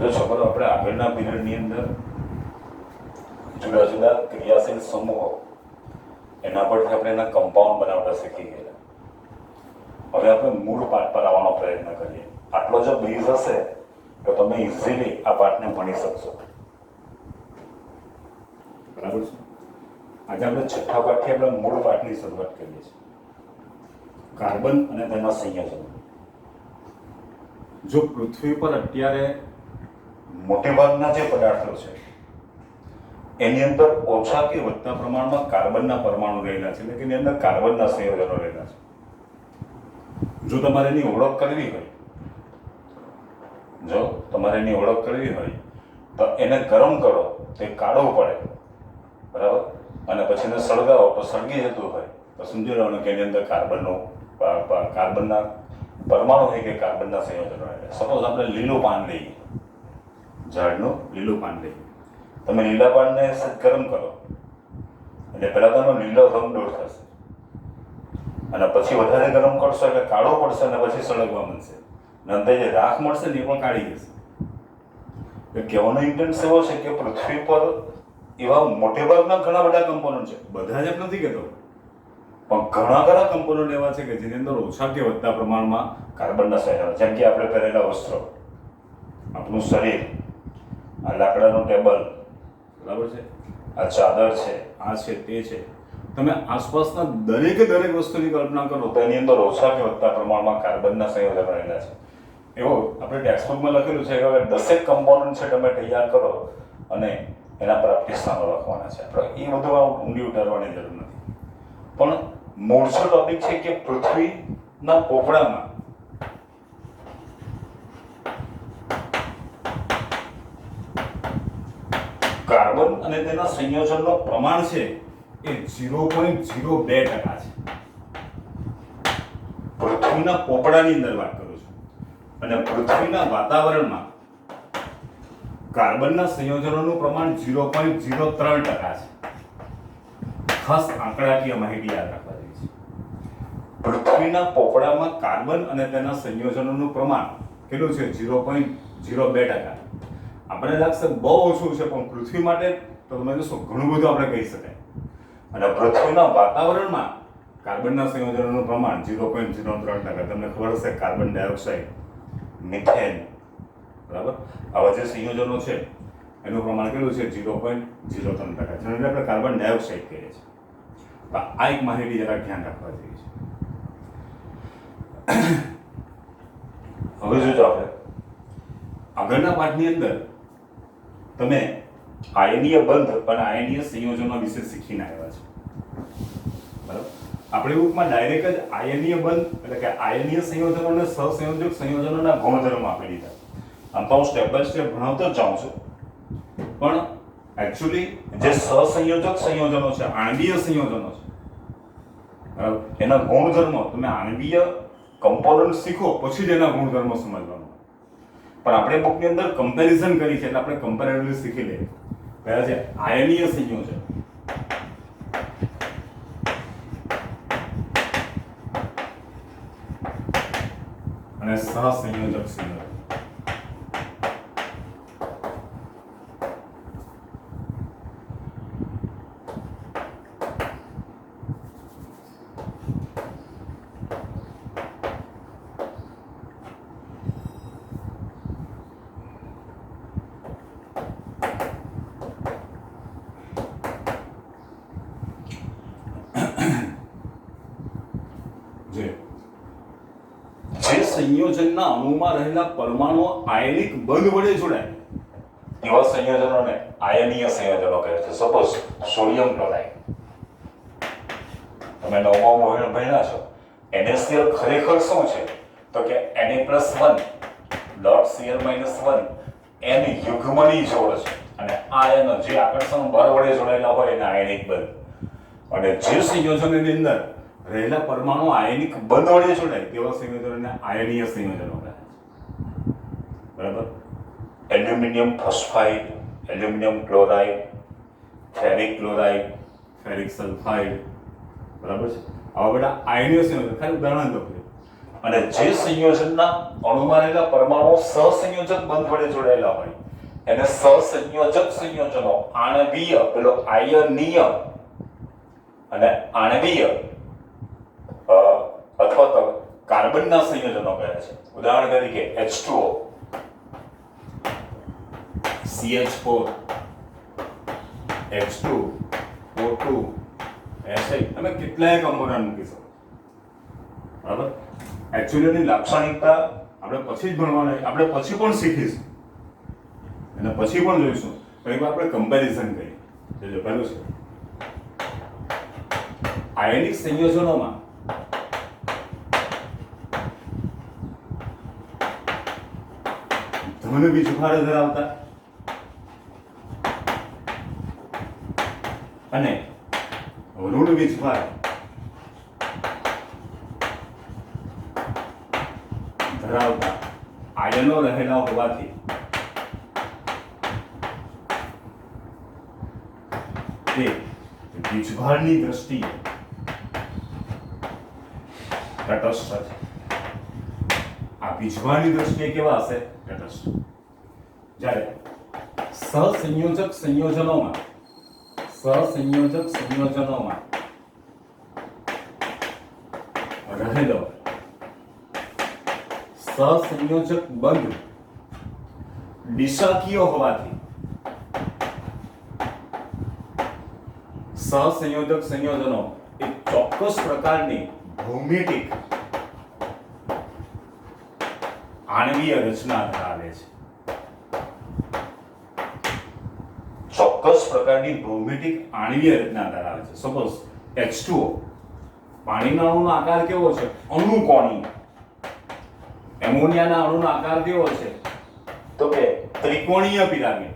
જો છોકરો આપણે આગળના પીરિયડની અંદર જુદા જુદા ક્રિયાશીલ સમૂહો એના પરથી આપણે એના કમ્પાઉન્ડ બનાવતા શીખી ગયા. હવે આપણે મૂળ પાઠ પર આવવાનો પ્રયત્ન કરીએ. આટલો જો બેઝ હશે તો તમે ઇઝીલી આ પાઠને ભણી શકશો. બરાબર છે. આજે આપણે છઠ્ઠા પાઠથી આપણે મૂળ પાઠની શરૂઆત કરીએ છીએ. કાર્બન અને તેના સંયોજનો. જો પૃથ્વી પર અત્યારે મોટેભાગના જે પદાર્થો છે એની અંદર ઓછા કે વધતા પ્રમાણમાં કાર્બનના પરમાણુ રહેલા છે, એટલે કે એની અંદર કાર્બનના સંયોજનો રહેલા છે. જો તમારે એની ઓળખ કરવી હોય તો એને ગરમ કરો તો એ કાઢવું પડે, બરાબર, અને પછી એને સળગાવો તો સળગી જતું હોય તો સમજી લેવાનું કે એની અંદર કાર્બનના પરમાણુ હોય કે કાર્બનના સંયોજનો રહેલા. સપોઝ આપણે લીલું પાન લઈએ, ઝાડનું લીલું પાન લઈએ, તમે લીલા પાનને ગરમ કરો એટલે પહેલાં તો એનો લીલો રંગ દૂર થશે અને પછી વધારે ગરમ કરશો એટલે કાળો પડશે અને પછી સળગવા મળશે અને અંતે જે રાખ મળશે ને એ પણ કાઢી જશે. એટલે કહેવાનો ઇન્ટેન્સ એવો છે કે પૃથ્વી પર એવા મોટેભાગના ઘણા બધા કમ્પોનન્ટ છે, બધા જ નથી કહેતો, પણ ઘણા ખરા કમ્પોનન્ટ એવા છે કે જેની અંદર ઓછા કે વધતા પ્રમાણમાં કાર્બનના સંયોજનો, જેમ કે આપણે પહેરેલા વસ્ત્રો, આપણું શરીર, આ લાકડાનું ટેબલ, બરાબર છે, આ ચાદર છે, આ છે, તે છે. તમે આસપાસના દરેક વસ્તુની કલ્પના કરો તો એની અંદર ઓછા કે વધતા પ્રમાણમાં કાર્બનના સંયોજનો રહેલા છે. એવો આપણે ટેક્સ્ટબુકમાં લખેલું છે કે હવે 10 કમ્પોનન્ટ છે તમે તૈયાર કરો અને એના પ્રાપ્તિ સ્થાનો લખવાના છે. આપણે એ બધું ઊંડી ઉતારવાની જરૂર નથી, પણ મૂળભૂત ટોપિક છે કે પૃથ્વીના પોપડામાં કાર્બન અને તેના સંયોજનનું પ્રમાણ છે એ 0.02% છે. પૃથ્વીના પોપડાની અંદર વાત કરું છું. અને પૃથ્વીના વાતાવરણમાં કાર્બનના સંયોજનોનું પ્રમાણ 0.03% છે. ખાસ આંકડાકીય માહિતી યાદ રાખવા જેવી છે. પૃથ્વીના પોપડામાં કાર્બન અને તેના સંયોજનોનું પ્રમાણ કેટલું છે? 0.02%. આપણે લાગશે બહુ ઓછું છે, પણ પૃથ્વી માટે તો તમે જોશો ઘણું બધું આપણે કહી શકાય. અને પૃથ્વીના વાતાવરણમાં કાર્બનના સંયોજનોનું પ્રમાણ 0.03%. તમને ખબર હશે કાર્બન ડાયોક્સાઇડ, મિથેન, બરાબર, આવા જે સંયોજનો છે એનું પ્રમાણ કેટલું છે? 0.03%. જેને આપણે કાર્બન ડાયોક્સાઇડ કહીએ છીએ. આ એક માહિતી જરા ધ્યાન રાખવા જેવી છે. હવે જોજો આપણે આગળના પાઠની અંદર તમે આયનીય બંધ અને આયનીય સંયોજનો વિશે શીખીને આવ્યા છો, બરાબર. આપણી બુકમાં ડાયરેક્ટ જ આયનીય બંધ એટલે કે આયનીય સંયોજનો અને સહસંયોજક સંયોજનોના ગુણધર્મો આપી દીધા. આમ તો હું સ્ટેપ બાય સ્ટેપ ભણાવતો જ જાઉં છું, પણ એકચ્યુઅલી જે સહસંયોજક સંયોજનો છે, આણ્વીય સંયોજનો છે, એના ગુણધર્મો તમે આણ્વીય કમ્પોનન્ટ શીખો પછી જ એના ગુણધર્મો સમજવાનું. પણ આપણે બુકની અંદર કમ્પેરિઝન કરી છે એટલે આપણે કમ્પેરેટિવલી શીખી લઈએ. કયા છે? આયનીય સંયોજન અને સહસંયોજક સંયોજન. જે સંયોજનના અણુમાં રહેલા પરમાણુઓ આયનિક બંધ વડે જોડાય એવા સંયોજનોને આયનીય સંયોજનો કહે છે. સપોઝ સોડિયમ ક્લોરાઇડ, તમે 9મા ભણ્યા છો. NaCl ખરેખર શું છે? તો કે Na+1 .Cl-1 n યુગ્મની જોડ છે અને આ આયનો જે આકર્ષણ બળ વડે જોડાયેલા હોય એને આયનિક બંધ. અને જે સંયોજનની અંદર રહેલા પરમાણુ આયનિક બંધ વડે જોડાય તેવા સંયોજનોને આયનીય સંયોજનો કહે છે, બરાબર. Aluminium phosphide, aluminium chloride, ferric chloride, ferric sulphide, બરાબર છે. આવા બધા આયનીય સંયોજનો. ખાલી ઉદાહરણ દો. અને જે સંયોજનના અણુમાં રહેલા પરમાણુ સહસંયોજક બંધ વડે જોડાયેલા હોય એને સહસંયોજક સંયોજનો આણવીય, પેલો આયનીય અને આણવીય અથવા તો કાર્બનના સંયોજનો કહે છે. ઉદાહરણ તરીકે H2O, CH4, H2O2, SI, તમે કેટલાય કમ્પોનન્ટ મૂકી શકો. બરાબર? એકચ્યુઅલી લાક્ષણિકતા આપણે પછી જ ભણવાના, આપણે પછી પણ શીખીશું અને પછી પણ જોઈશું. પણ આપણે કમ્પેરિઝન કરીએ. જો પહેલું છે આયનિક સંયોજનોમાં ધન વીજભાર ધરાવતા અને ઋણ વીજભાર ધરાવતા આયનો રહેલા હોવાથી તે વીજભારની દ્રષ્ટિએ તટસ્થ છે. આ વીજભારની દ્રષ્ટિએ કેવા હશે? તટસ્થ. જ્યારે સહસંયોજક સંયોજનોમાં રહેલો સહસંયોજક બંધ દિશાકીય હોવાથી સહસંયોજક સંયોજનો એક ચોક્કસ પ્રકારની ભૌમિતિક આણવીય રચના ધરાવે છે. ચોક્કસ પ્રકારની ભૌમિતિક આણવીય રચના ધરાવે છે. સપોઝ H2O, પાણીના અણુનો આકાર કેવો છે? અણુકોણીય. એમોનિયાના અણુનો આકાર કેવો છે? તો કે ત્રિકોણીય પિરામિડ.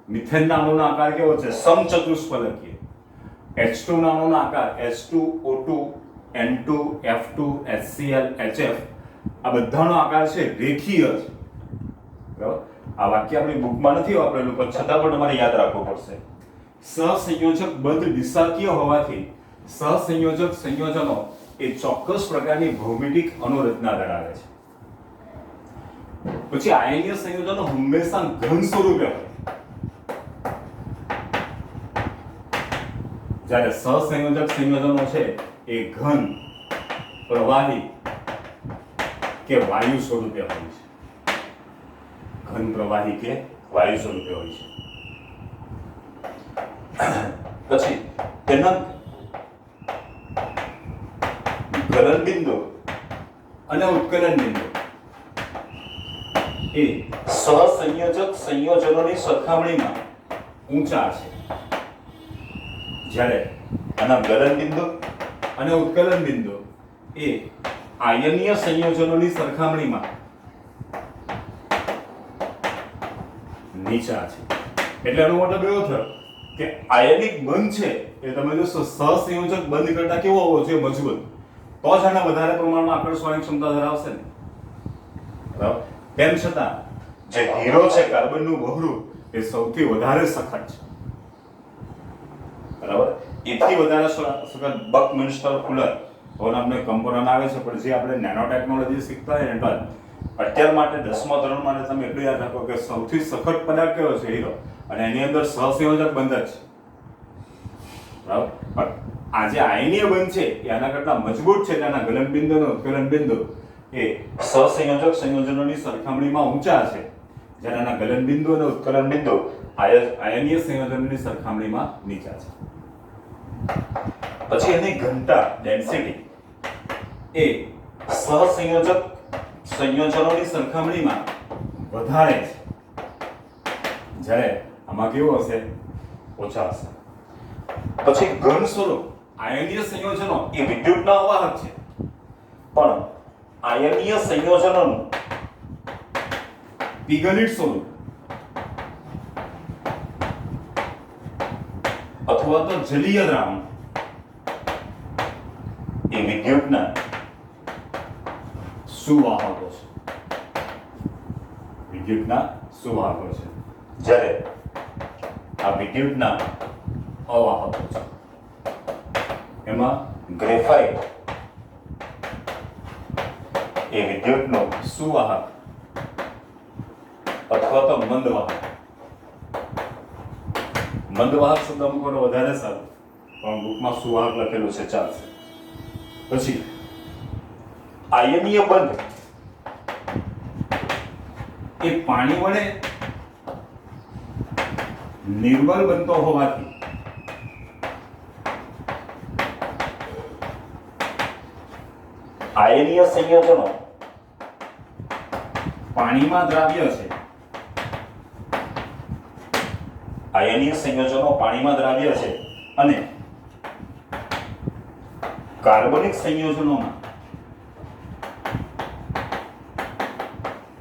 મિથેનના અણુનો આકાર કેવો છે? સમચતુષ્ફલકીય. H2 ના અણુનો આકાર H2O2, N2, F2, HCl, HF, આ બધાનો આકાર છે રેખીય છે. બરાબર? આ વાક્ય આપણી બુકમાં નથી વાપરેલું, પણ છતાં પણ તમારે યાદ રાખવું પડશે. સહસંયોજક બંધ દિશાકીય હોવાથી સહસંયોજક સંયોજનો એ ચોક્કસ પ્રકારની ભૌમિતિક અણુરચના ધરાવે છે. પછી આયનીય સંયોજનો હંમેશા ઘન સ્વરૂપે હોય, જ્યારે સહસંયોજક સંયોજનો છે એ ઘન, પ્રવાહી કે વાયુ સ્વરૂપે હોય છે. ઘન, પ્રવાહી કે વાયુ સ્વરૂપે હોય છે. પછી તેના ગલન બિંદુ અને ઉત્કલન બિંદુ એ સહસંયોજક સંયોજનોની સરખામણીમાં ઊંચા છે. જ્યારે આના ગલન બિંદુ અને ઉત્કલન બિંદુ એ આયનીય સંયોજનોની સરખામણીમાં નીચા છે. એટલે એનો મતલબ એવો થયો કે આયનિક બંધ છે એ તમે જો સહસંયોજક બંધ કરતા કેવો હોવો જોઈએ? મજબૂત. તો જ આને વધારે પ્રમાણમાં આકર્ષવાની ક્ષમતા ધરાવશે ને. બરાબર? તેમ છતાં જે હીરો છે, કાર્બનનું વહરું, એ સૌથી વધારે સખત છે. બરાબર? એથી વધારે સખત બકમિન્સ્ટર ફુલર નામનો કમ્પોનન્ટ આવે છે. પણ જે આપણે નેનો ટેકનોલોજી શીખતા હોય ને, અત્યાર માટે 10મા ધોરણ માટે તમે એટલું યાદ રાખો કે સૌથી સખત પદાર્થ કયો છે? હીરો. અને એની અંદર સહસંયોજક બંધ જ છે. બરાબર? પણ આ જે આયનીય બંધ છે એ આના કરતા મજબૂત છે. તેના ગલન બિંદુ અને ઉત્કલન બિંદુ એ સહસંયોજક સંયોજનોની સરખામણીમાં ઊંચા છે, જ્યારે આના ગલન બિંદુ અને ઉત્કલન બિંદુ આયનીય સંયોજનોની સરખામણીમાં નીચા છે. પછી એની ઘનતા, ડેન્સિટી, એ સહસંયોજક સંયોજનોની સરખામણીમાં વધારે છે, જ્યારે આમાં કેવું હશે? ઓછા હશે. પછી ઘન સ્વરૂપ, આયનીય સંયોજનો એ વિદ્યુતના અવાહક છે, પણ આયનીય સંયોજનોનું પિગલિત સ્વરૂપ અથવા તો જલીય દ્રાવણ એ વિદ્યુતના સુવાહકો છે. વિદ્યુતના સુવાહકો છે, જ્યારે આ વિદ્યુતના અવાહકો છે. એમાં ગ્રેફાઇટ એ વિદ્યુતનો સુવાહક અથવા તો મંદવાહક. મંદવાહક શબ્દ અમુક વાર વધારે સારું, પણ બુકમાં સુવાહક લખેલું છે, ચાલશે. પછી આયનીય બંધ એ પાણી વડે નિર્બળ બનતો હોવાથી આયનીય સંયોજનો પાણીમાં દ્રાવ્ય છે. આયનીય સંયોજનો પાણીમાં દ્રાવ્ય છે અને કાર્બનિક સંયોજનોમાં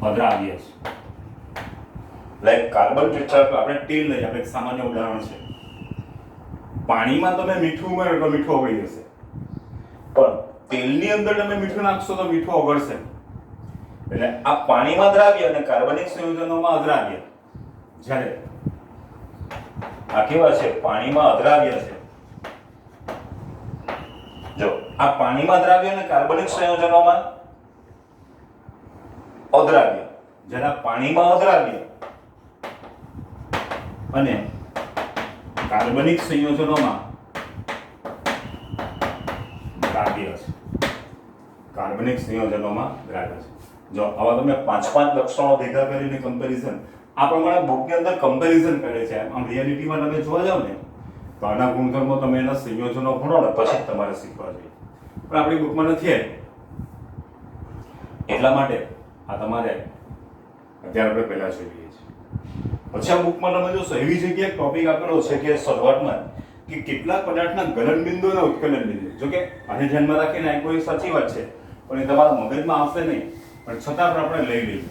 અદ્રાવ્ય છે. લાઈક કાર્બન ટેટ્રા, આપણે તેલ લઈએ, આપણે એક સામાન્ય ઉદાહરણ છે. પાણીમાં તમે મીઠું ઉમેરો તો મીઠું ઓગળી જશે, પણ તેલની અંદર તમે મીઠું નાખશો તો મીઠું ઓગળશે. એટલે આ પાણીમાં દ્રાવ્ય અને કાર્બનિક સંયોજનોમાં અદ્રાવ્ય. જ્યારે આ કેવા છે? પાણીમાં અદ્રાવ્ય છે. જો આ પાણીમાં દ્રાવ્ય અને કાર્બનિક સંયોજનોમાં અદ્રાવ્ય. જ્યારે પાણીમાં અદ્રાવ્ય અને કાર્બનિક સંયોજનોમાં દ્રાવ્ય છે. કાર્બનિક સંયોજનોમાં દ્રાવ્ય છે. જો આવા તમે 5 લક્ષણો ભેગા કરીને કમ્પેરિઝન, આ પ્રમાણે બુકની અંદર કમ્પેરિઝન કરે છે. આમ રિયાલિટીમાં તમે જોવા જાવ ને તો આના ગુણધર્મો તમે એના સંયોજનો ભણો ને પછી તમારે શીખવા જોઈએ, પણ આપણી બુકમાં નથી આવી. એટલા માટે આ તમારે અત્યારે આપણે પહેલા જોઈ લઈએ છીએ. પછી આ બુકમાં તમે જોશો એવી જગ્યાએ ટોપિક આપેલો છે કે શરૂઆતમાં કે કેટલાક પદાર્થના ગલનબિંદુ અને ઉત્કલન બિંદુ. જો કે આને ધ્યાનમાં રાખીને આ કોઈ સાચી વાત છે, પણ એ તમારા મગજમાં આવશે નહીં, પણ છતાં પણ આપણે લઈ લઈએ.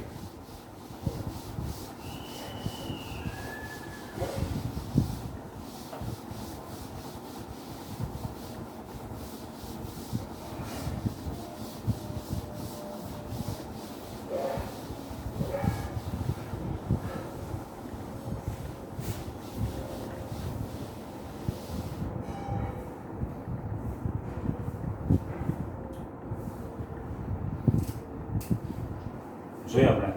જોઈએ આપણે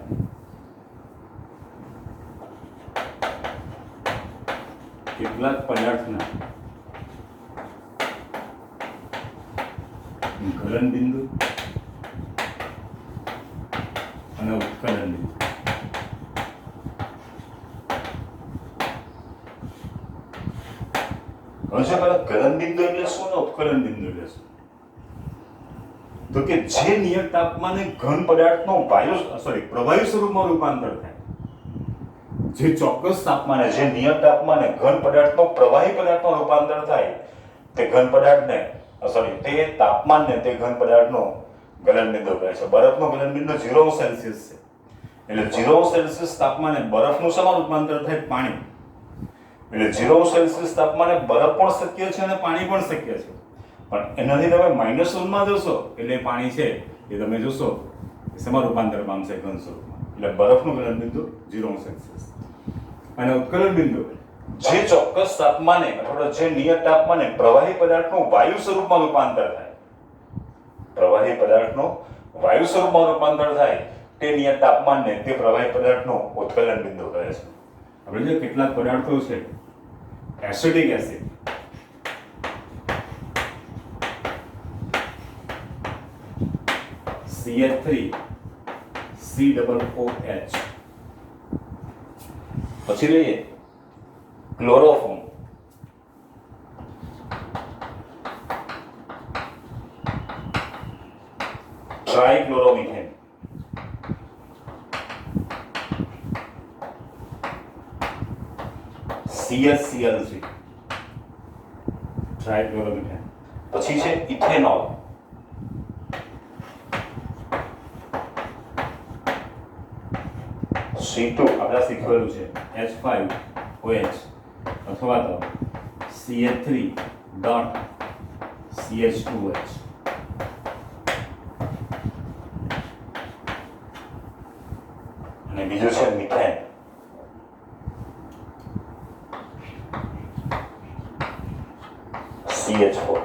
કેટલાક પદાર્થના ગલન બિંદુ અને ઉત્કલન બિંદુ. હવે પેલા ગલન બિંદુ એટલે શું ને ઉત્કલન બિંદુ એટલે શું? તો કે જે નિયત તાપમાને ઘન પદાર્થનો પ્રવાહી સ્વરૂપમાં રૂપાંતર થાય. જે ચોક્કસ તાપમાને, જે નિયત તાપમાને ઘન પદાર્થનો પ્રવાહી પદાર્થમાં રૂપાંતર થાય તે ઘન પદાર્થને તે તાપમાનને તે ઘન પદાર્થનો ગલનબિંદુ કહે છે. બરફનો ગલનબિંદુ 0 સેલ્સિયસ છે. એટલે 0 સેલ્સિયસ તાપમાને બરફનું શેમાં રૂપાંતર થાય? પાણી. એટલે 0 સેલ્સિયસ તાપમાને બરફ પણ શક્ય છે અને પાણી પણ શક્ય છે. પણ એનાથી તમે -1 જોશો એટલે પાણી છે એ તમે જોશો શેમાં રૂપાંતર પામશે? ઘન સ્વરૂપમાં. એટલે બરફનું ગલનબિંદુ 0 સેલ્સિયસ. અને ઉત્કલન બિંદુ જે ચોક્કસ તાપમાને અથવા જે નિયત તાપમાને પ્રવાહી પદાર્થનું વાયુ સ્વરૂપમાં રૂપાંતર થાય, પ્રવાહી પદાર્થનું વાયુ સ્વરૂપમાં રૂપાંતર થાય તે નિયત તાપમાનને તે પ્રવાહી પદાર્થનું ઉત્કલન બિંદુ કહે છે. આપણે જે કેટલાક પદાર્થો છે, એસિડિક એસિડ, CH3COOH, પછી લઈએ ક્લોરોફોર્મ, ટ્રાઇક્લોરોમિથેન, CHCl3, ટ્રાઇક્લોરોમિથેન. પછી છે ઇથેનોલ, C2 આપણે શીખવેલું છે H5OH અથવા તો CH3.CH2OH. અને બીજું છે મિથેન, CH4.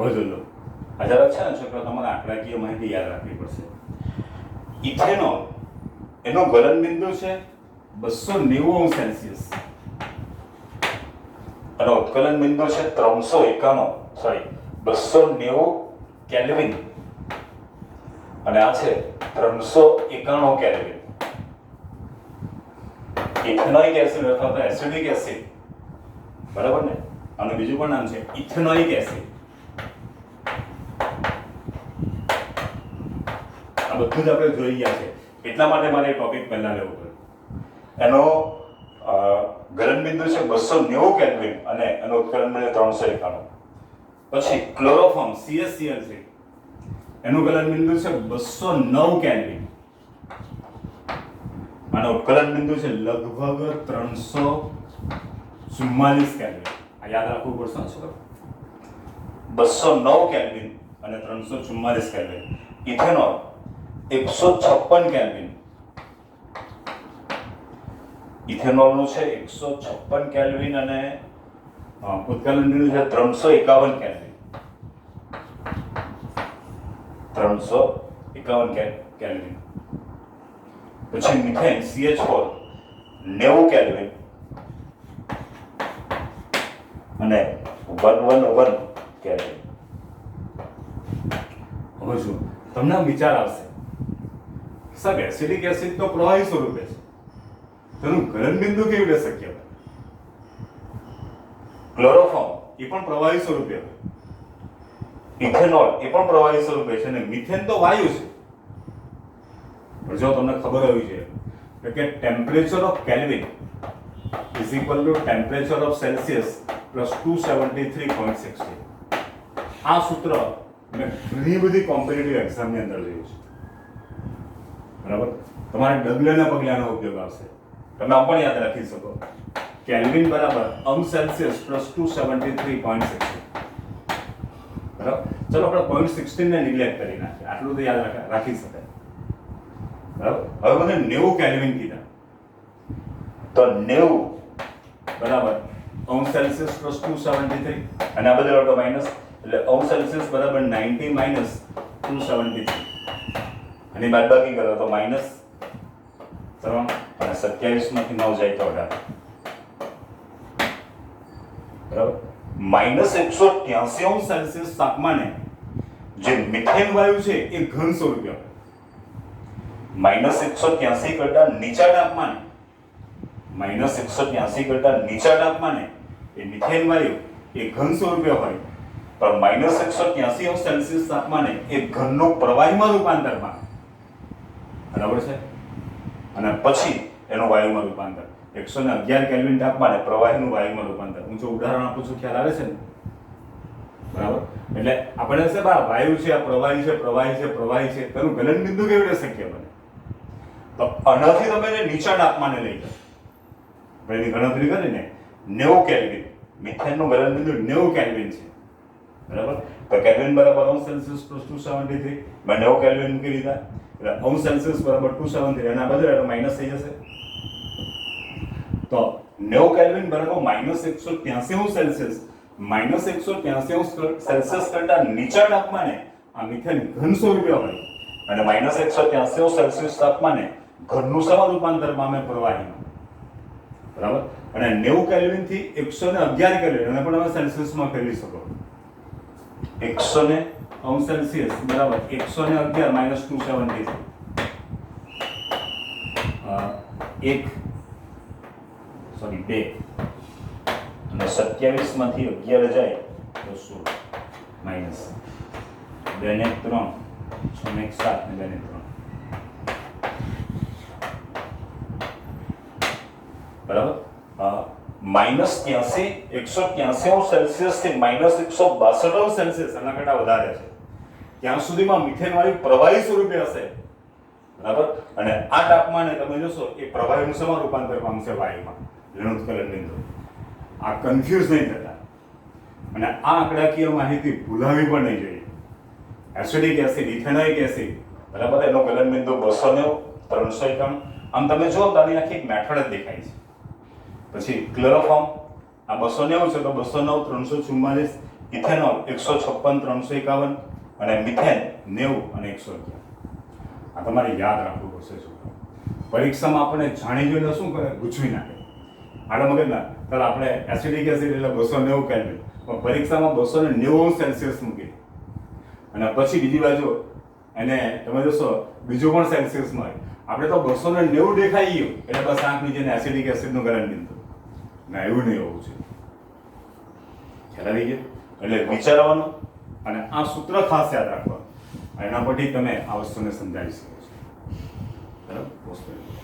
હવે જો લો આ જરાક છે ને છોકરા, તમારે આંકડાકીય માહિતી યાદ રાખવી પડશે. ઇથેનોલ એનો ગલન બિંદુ છે 290 સેલ્સિયસ અને ઉત્કલન બિંદુ છે 290 કેલ્વિન અને આ છે 391 કેલ્વિન. ઇથેનોઇક એસિડ અથવા તો એસિડિક એસિડ, બરાબર ને, આનું બીજું પણ નામ છે ઇથેનોઇક એસિડ. આ બધું જ આપણે જોઈ ગયા છે, એટલા માટે મારે ટોપિક પહેલા લેવો પડ્યો. એનો ગલન બિંદુ છે 290 કેલ્વિન અને એનો ઉત્કલન બિંદુ 391. પછી ક્લોરોફોર્મ CaCl3, એનું ગલન બિંદુ છે 209 કેલ્વિન અને ઉત્કલન બિંદુ છે લગભગ 344 કેલ્વિન. આ યાદ રાખવું પડશે ને છોકરા, 209 કેલ્વિન અને 344 કેલ્વિન. ઇથેનોલ 156 કેલ્વિન, ઇથેનોલનું છે 156 કેલ્વિન અને ઉત્કલન બિંદુ છે 351 કેલ્વિન. 351 કેલ્વિન. પછી મિથેન CH4 90 કેલ્વિન અને 111 કેલ્વિન. હવે જો તમને વિચાર આવશે, સાહેબ એસિડિક એસિડ તો પ્રવાહી સ્વરૂપે છે, તેનું ગલન બિંદુ કેવી રીતે શક્ય બને? ક્લોરોફોર્મ એ પણ પ્રવાહી સ્વરૂપે હોય, ઇથેનોલ એ પણ પ્રવાહી સ્વરૂપે છે અને મિથેન તો વાયુ છે. પણ જો તમને ખબર હોવી જોઈએ કે temperature of kelvin is equal to temperature of Celsius plus 273.60. આ સૂત્ર મેં ઘણી બધી કોમ્પિટિટિવ એક્ઝામની અંદર જોયું છે, બરાબર. તમારે ડગલેના પગલાનો ઉપયોગ આવશે. તમે આ પણ યાદ રાખી શકો, કેલ્વિન બરાબર અંશ સેલ્સિયસ પ્લસ 273.60. બરાબર. ચલો આપણે 0.16 ને નિગ્લેક્ટ કરી નાખીએ, આટલું તો યાદ રાખી શકાય, બરાબર. હવે મને 90 કેલ્વિન કીધા, તો 90 બરાબર અંશ સેલ્સિયસ પ્લસ 273 અને આ બધા તો માઇનસ, એટલે અંશ સેલ્સિયસ બરાબર 90 માઇનસ 273 અને બાદબાકી કરો તો માઇનસ 3 અને 27 માંથી 9 જાય તો 18, બરાબર. માઇનસ 183 અંશ સેલ્સિયસ તાપમાને જે મિથેન વાયુ છે એ ઘન સ્વરૂપે, માઇનસ 183 કરતા નીચા તાપમાને, માઇનસ 183 કરતા નીચા તાપમાને એ મિથેન વાયુ એ ઘન સ્વરૂપે હોય, પણ માઇનસ 183 અંશ સેલ્સિયસ તાપમાને એ ઘનનું પ્રવાહીમાં રૂપાંતર પામે, બરાબર છે. અને પછી એનું વાયુમાં રૂપાંતર 111 કેલ્વિન તાપમાને પ્રવાહીનું વાયુમાં રૂપાંતર. હું જો ઉદાહરણ આપું છું, ખ્યાલ આવે છે ને, બરાબર. એટલે આપણે છે વાયુ છે, આ પ્રવાહી છે, પ્રવાહી છે, પ્રવાહી છે, તેનું ગલન બિંદુ કેવી રીતે શક્ય બને? તો આનાથી તમે નીચા તાપમાને લઈ જાઓ, એની ગણતરી કરીને 90 કેલ્વિન, મિથેનનું ગલન બિંદુ 90 કેલ્વિન છે, બરાબર. તો કેલ્વિન બરાબર અંશ સેલ્સિયસ પ્લસ 273, મેં 90 કેલ્વિન મૂકી દીધા, એટલે અંશ સેલ્સિયસ બરાબર 273 એના બદલે એટલે માઇનસ થઈ જશે. તો 90 કેલ્વિન બરાબર માઇનસ 183 અંશ સેલ્સિયસ, માઇનસ 183 અંશ સેલ્સિયસ કરતા નીચા તાપમાને આ મિથેન ઘન સ્વરૂપે હોય અને માઇનસ 183 અંશ સેલ્સિયસ તાપમાને ઘનનું શેમાં રૂપાંતર પામે? પ્રવાહીમાં, બરાબર. અને 90 કેલ્વિન થી 111 કેલ્વિન, અને પણ તમે સેલ્સિયસમાં ફેરવી શકો. 100 અંશ સેલ્સિયસ બરાબર 111 માઇનસ 273, 2 અને 27 માંથી 11 જાય તો 16 માઇનસ 2 ને 3 6 ને 7 ને 2 ને 3, બરાબર. માઇનસ 183 અંશ સેલ્સિયસ થી માઇનસ 162 અંશ સેલ્સિયસ એના કરતા વધારે છે, ત્યાં સુધીમાં મિથેન વાયુ પ્રવાહી સ્વરૂપે હશે, બરાબર. અને આ તાપમાને તમે જોશો એ પ્રવાહીનું શેમાં રૂપાંતર પામશે? વાયુમાં. ઉત્કલન બિંદુ. આ કન્ફ્યુઝ નહીં થતા અને આ આંકડાકીય માહિતી ભૂલાવી પણ નહીં જોઈએ. એસિડિક એસિડ, ઇથેનોઇક એસિડ, બરાબર, એનો ગલન બિંદુ 290, 351. આમ તમે જો તો આની આખી મેથડ જ દેખાય છે. પછી ક્લોરોફોર્મ આ 290 છે તો 209, 344 ઇથેનોલ 156 351 અને મિથેન 90 અને 111. આ તમારે યાદ રાખવું પડશે. છોકરાઓ પરીક્ષામાં આપણે જાણી જોઈને શું કરે, ગૂંચવી નાખે આડા મગજના. ચાલો આપણે એસિડિક એસિડ એટલે 290 કેલ્વિન, પણ પરીક્ષામાં 290 મૂકી અને પછી બીજી બાજુ એને તમે જોશો બીજું પણ સેલ્સિયસમાં હોય. આપણે તો 290 દેખાઈ ગયું એટલે બસ આંખ નીચે એસિડિક એસિડનું કારણ બિંદુ ના, એવું નહીં હોવું જોઈએ. ખ્યાલ આવી ગયો? એટલે વિચારવાનું અને આ સૂત્ર ખાસ યાદ રાખવાનું. એના પરથી તમે આ વસ્તુને સમજાવી શકો છો. બરાબર?